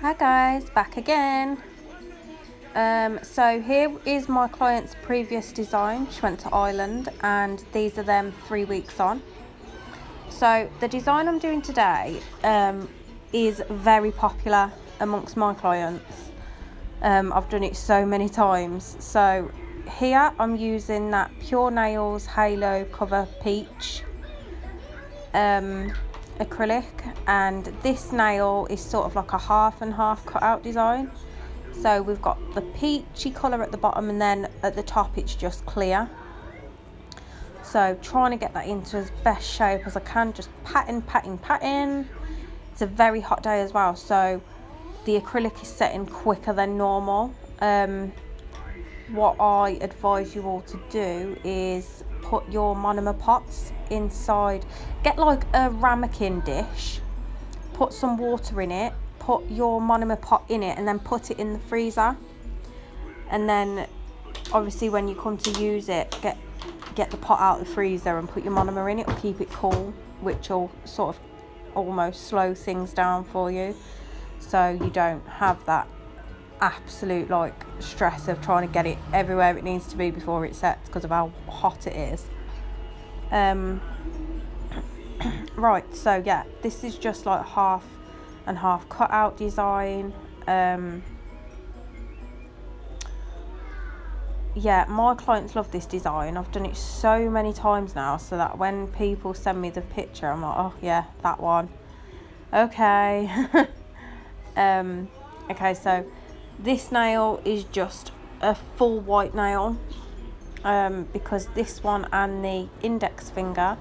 Hi guys, back again. So here is my client's previous design. She went to Ireland and these are them 3 weeks on. So the design I'm doing today is very popular amongst my clients. I've done it so many times. So here I'm using that Pure Nails Halo Cover Peach acrylic, and this nail is sort of like a half and half cut out design. So we've got the peachy colour at the bottom and then at the top it's just clear. So trying to get that into as best shape as I can, just patting. It's a very hot day as well, so the acrylic is setting quicker than normal. What I advise you all to do is put your monomer pots inside. Get like a ramekin dish, put some water in it, put your monomer pot in it and then put it in the freezer, and then obviously when you come to use it, get the pot out of the freezer and put your monomer in it. It'll keep it cool, which will sort of almost slow things down for you, so you don't have that absolute like stress of trying to get it everywhere it needs to be before it sets because of how hot it is. Right, so yeah, this is just like half and half cut out design. Yeah, my clients love this design. I've done it so many times now, so that when people send me the picture I'm like, oh yeah, that one, okay. Okay, so this nail is just a full white nail, because this one and the index finger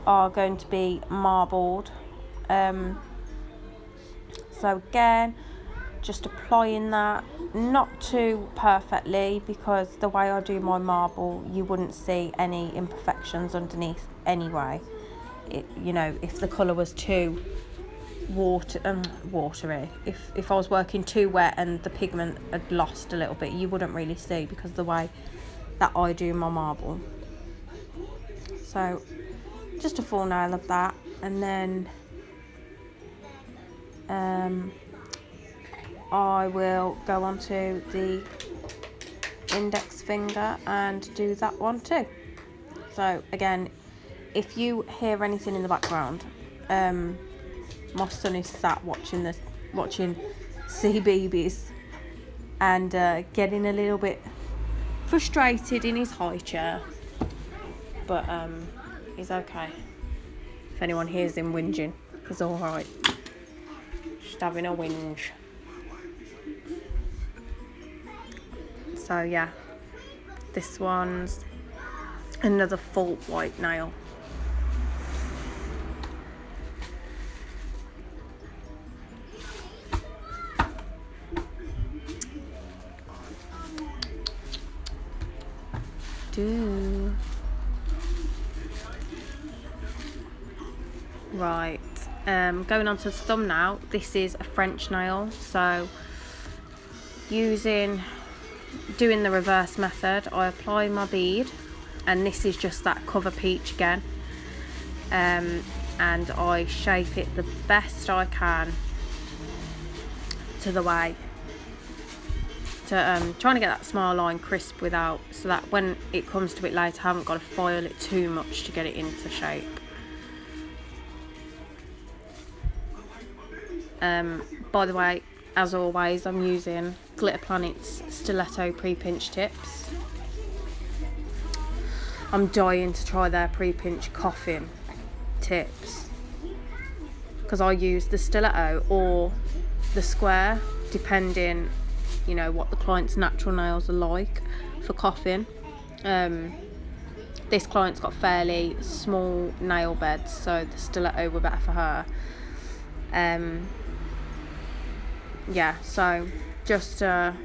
are going to be marbled. So again, just applying that, not too perfectly, because the way I do my marble you wouldn't see any imperfections underneath anyway. You know, if the colour was too watery, if I was working too wet and the pigment had lost a little bit, you wouldn't really see because of the way that I do my marble. So just a full nail of that, and then I will go on to the index finger and do that one too. So again, if you hear anything in the background, my son is sat watching CBeebies and getting a little bit frustrated in his high chair, but he's okay. If anyone hears him whinging, he's alright. Just having a whinge. So yeah, this one's another full white nail. Right, going on to the thumb now. This is a French nail, so doing the reverse method, I apply my bead, and this is just that cover peach again, and I shape it the best I can to the way to trying to get that smile line crisp without, so that when it comes to it later I haven't got to file it too much to get it into shape. By the way, as always, I'm using Glitter Planet's Stiletto pre-pinch tips. I'm dying to try their pre-pinch coffin tips, because I use the stiletto or the square depending, you know, what the client's natural nails are like for coffin. This client's got fairly small nail beds, so the stiletto were better for her. Yeah, so just I'm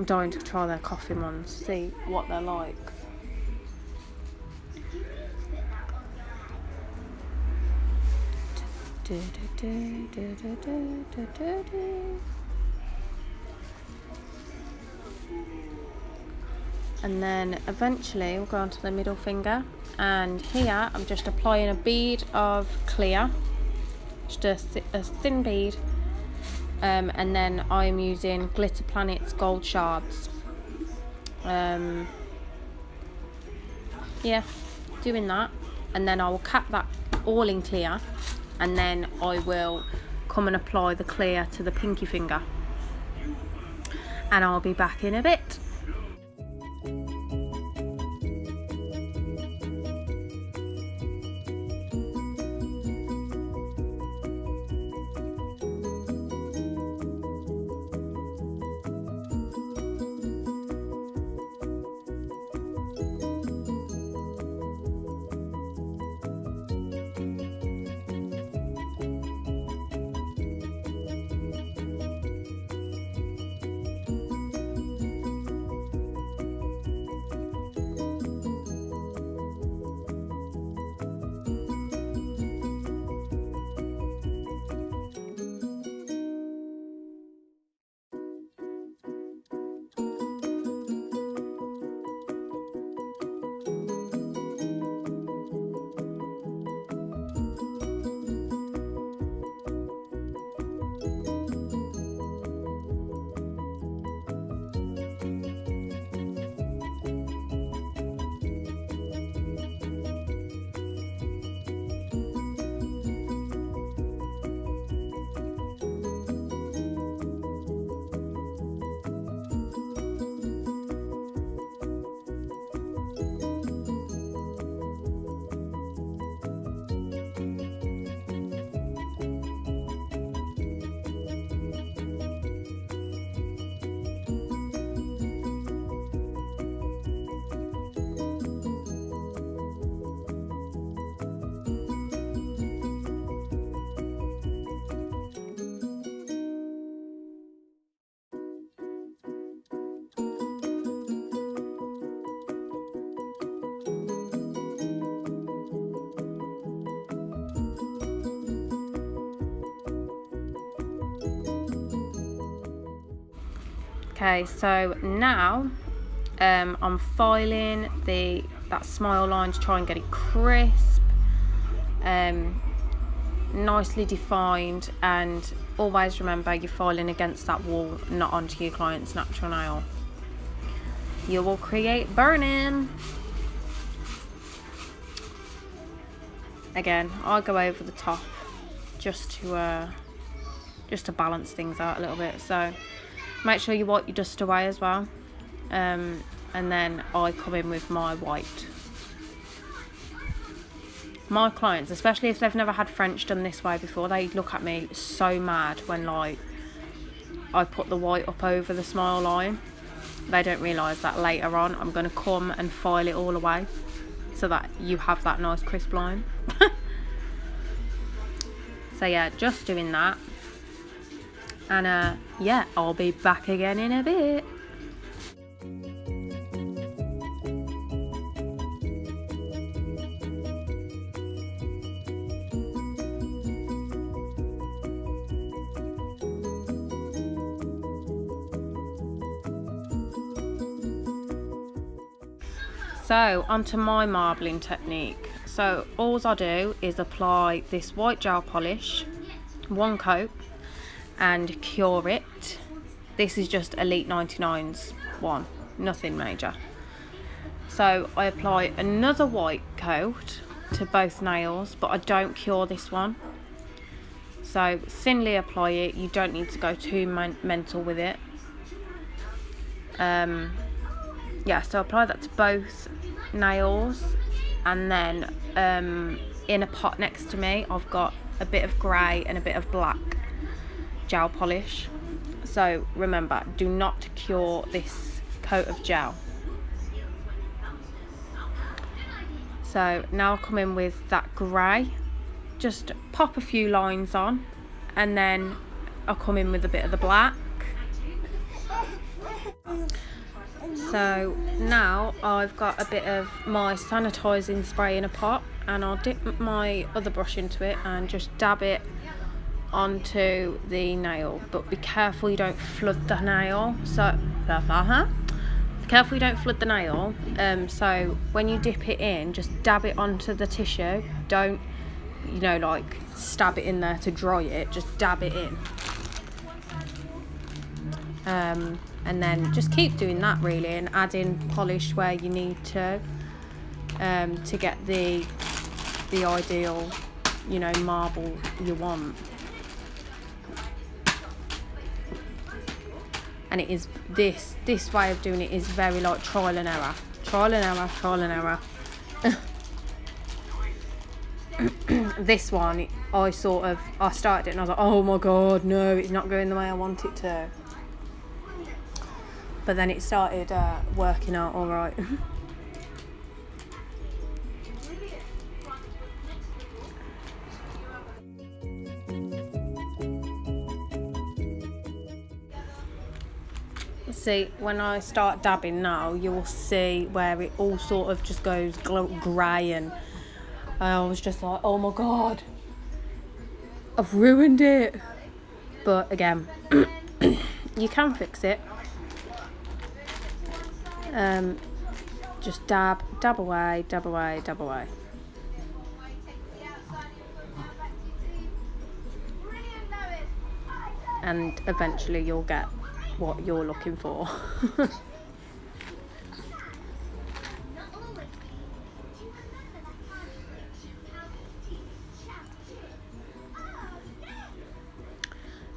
dying to try their coffin ones, see what they're like. And then eventually we'll go on to the middle finger, and here I'm just applying a bead of clear, just a thin bead, And then I'm using Glitter Planet's gold shards. Yeah, doing that, and then I will cap that all in clear, and then I will come and apply the clear to the pinky finger, and I'll be back in a bit. Okay, so now I'm filing that smile line to try and get it crisp, nicely defined, and always remember you're filing against that wall, not onto your client's natural nail. You will create burning. Again, I'll go over the top just to balance things out a little bit. So make sure you wipe your dust away as well, and then I come in with my white. My clients, especially if they've never had French done this way before, they look at me so mad when like I put the white up over the smile line. They don't realise that later on I'm going to come and file it all away so that you have that nice crisp line. So yeah, just doing that. And yeah, I'll be back again in a bit. So onto my marbling technique. So all I do is apply this white gel polish, one coat, and cure it. This is just Elite 99's one, nothing major. So I apply another white coat to both nails, but I don't cure this one. So thinly apply it, you don't need to go too mental with it. Yeah, so apply that to both nails, and then in a pot next to me I've got a bit of grey and a bit of black gel polish. So remember, do not cure this coat of gel. So now I'll come in with that grey, just pop a few lines on, and then I'll come in with a bit of the black. So now I've got a bit of my sanitising spray in a pot, and I'll dip my other brush into it and just dab it onto the nail, but be careful you don't flood the nail. So be careful you don't flood the nail. So when you dip it in, just dab it onto the tissue. Don't, you know, like stab it in there to dry it, just dab it in. And then just keep doing that really, and adding polish where you need to get the ideal, you know, marble you want. And it is this way of doing it is very like trial and error. This one, I started it and I was like, oh my god, no, it's not going the way I want it to. But then it started working out all right. See, when I start dabbing now, you will see where it all sort of just goes grey, and I was just like, oh my god, I've ruined it. But again, you can fix it. Just dab away. And eventually you'll get what you're looking for.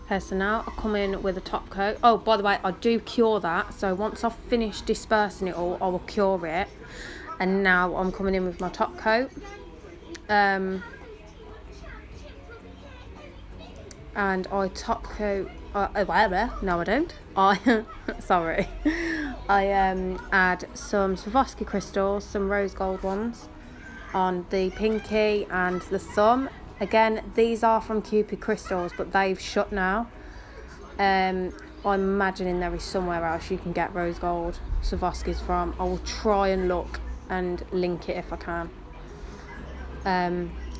Okay, so now I come in with a top coat. Oh, by the way, I do cure that. So once I've finished dispersing it all, I will cure it. And now I'm coming in with my top coat. And I top coat. No, I don't. Sorry. I add some Swarovoski crystals, some rose gold ones, on the pinky and the thumb. Again, these are from Cupid Crystals, but they've shut now. I'm imagining there is somewhere else you can get rose gold Swarovskis from. I will try and look and link it if I can.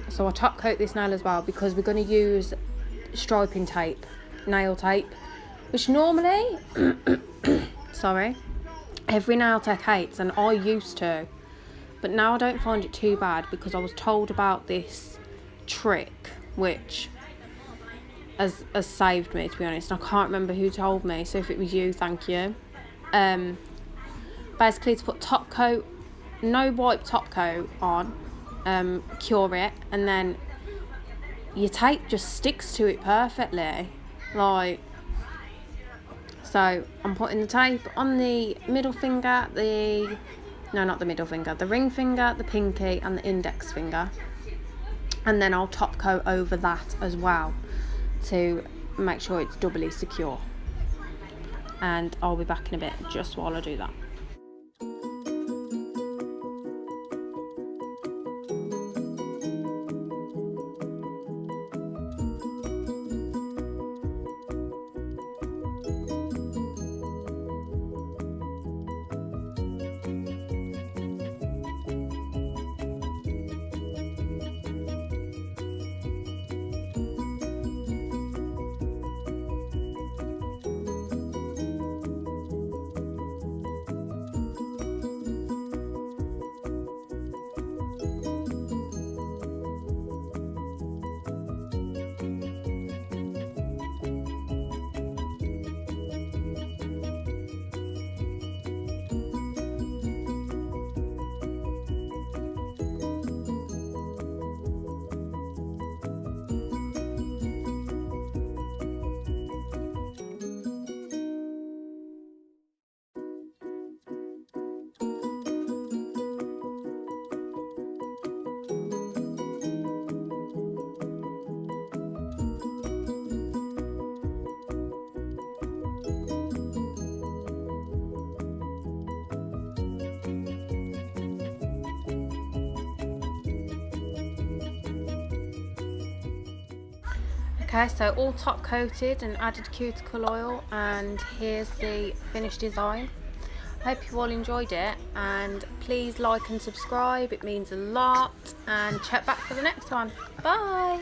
So I top coat this nail as well, because we're going to use striping tape, nail tape, which normally sorry, every nail tech hates, and I used to, but now I don't find it too bad, because I was told about this trick which has saved me, to be honest. I can't remember who told me, so if it was you, thank you. Basically, to put top coat, no wipe top coat on, cure it, and then your tape just sticks to it perfectly. Like, so I'm putting the tape on the middle finger, the ring finger, the pinky and the index finger, and then I'll top coat over that as well to make sure it's doubly secure. And I'll be back in a bit just while I do that. Okay, so all top coated and added cuticle oil, and here's the finished design. I hope you all enjoyed it, and please like and subscribe, it means a lot, and check back for the next one. Bye!